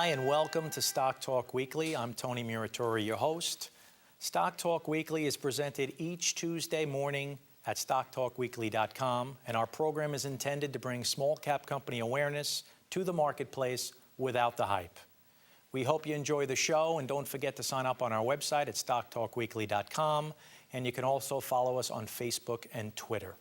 and welcome to Stock Talk Weekly. I'm Tony Muratori, your host. Stock Talk Weekly is presented each Tuesday morning at stocktalkweekly.com, and our program is intended to bring small cap company awareness to the marketplace without the hype. We hope you enjoy the show, and don't forget to sign up on our website at stocktalkweekly.com, and you can also follow us on Facebook and Twitter.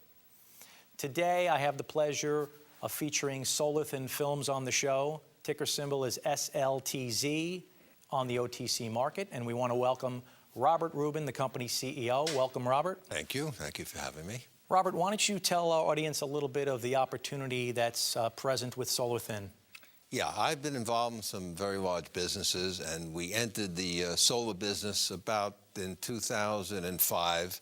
Today, I have the pleasure of featuring Solar Thin Films on the show. Ticker symbol is SLTZ on the OTC market, and we want to welcome Robert Rubin, the company's CEO. Welcome, Robert. Thank you. Thank you for having me. Robert, why don't you tell our audience a little bit of the opportunity that's present with Solar Thin? Yeah, I've been involved in some very large businesses, and we entered the solar business about in 2005,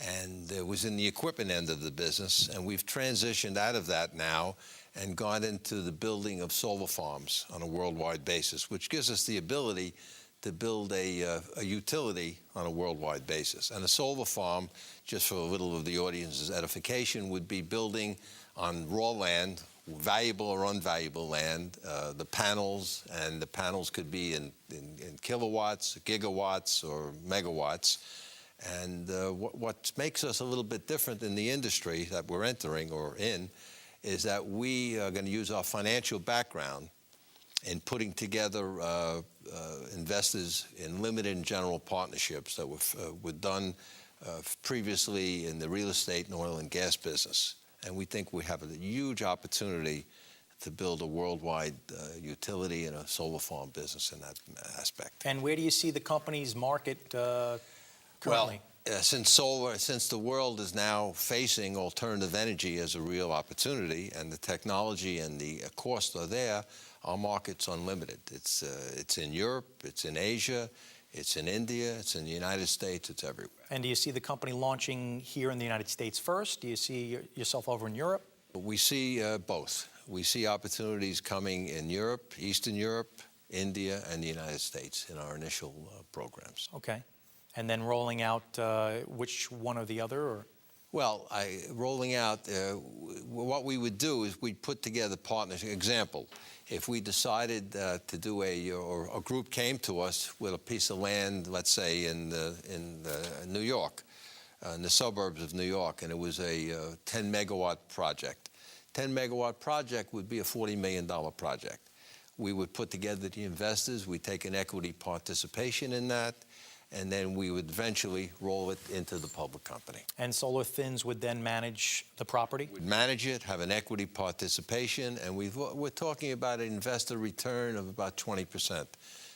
and it was in the equipment end of the business, and we've transitioned out of that now and gone into the building of solar farms on a worldwide basis, which gives us the ability to build a utility on a worldwide basis. And a solar farm, just for a little of the audience's edification, would be building on raw land, valuable or unvaluable land, the panels, and the panels could be in kilowatts, gigawatts, or megawatts. And what makes us a little bit different in the industry that we're entering or in is that we are going to use our financial background in putting together investors in limited and general partnerships that were done previously in the real estate and oil and gas business. And we think we have a huge opportunity to build a worldwide utility and a solar farm business in that aspect. And where do you see the company's market currently? Well, since the world is now facing alternative energy as a real opportunity, and the technology and the cost are there, our market's unlimited. It's in Europe, it's in Asia, it's in India, it's in the United States, it's everywhere. And do you see the company launching here in the United States first? Do you see yourself over in Europe? We see both. We see opportunities coming in Europe, Eastern Europe, India, and the United States in our initial programs. Okay. And then rolling out which one or the other? Or? Well, rolling out, what we would do is we'd put together partners. Example, if we decided to do or a group came to us with a piece of land, let's say in New York, in the suburbs of New York, and it was a 10 megawatt project. 10 megawatt project would be a $40 million project. We would put together the investors, we'd take an equity participation in that, and then we would eventually roll it into the public company. And Solar Thins would then manage the property? We'd manage it, have an equity participation, and we're talking about an investor return of about 20%.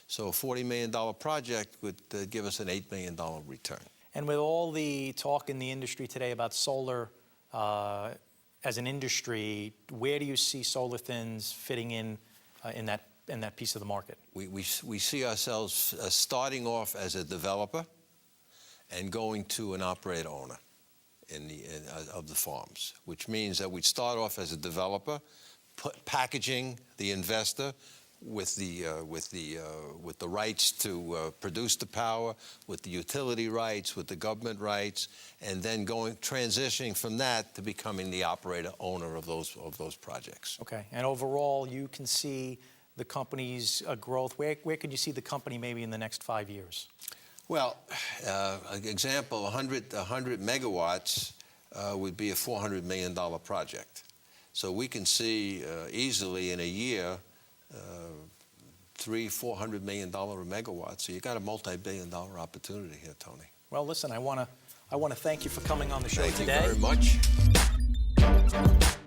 So a $40 million project would give us an $8 million return. And with all the talk in the industry today about solar as an industry, where do you see Solar Thins fitting in that piece of the market? We see ourselves starting off as a developer and going to an operator owner of the farms, which means that we'd start off as a developer, packaging the investor with the rights to produce the power, with the utility rights, with the government rights, and then transitioning from that to becoming the operator owner of those projects. Okay. And overall, you can see the company's growth. Where could you see the company maybe in the next 5 years? Well, an example, 100 megawatts would be a $400 million project. So we can see easily in a year $300-400 million a megawatt. So you got a multi-billion-dollar opportunity here, Tony. Well, listen, I want to thank you for coming on the show today. Thank you very much.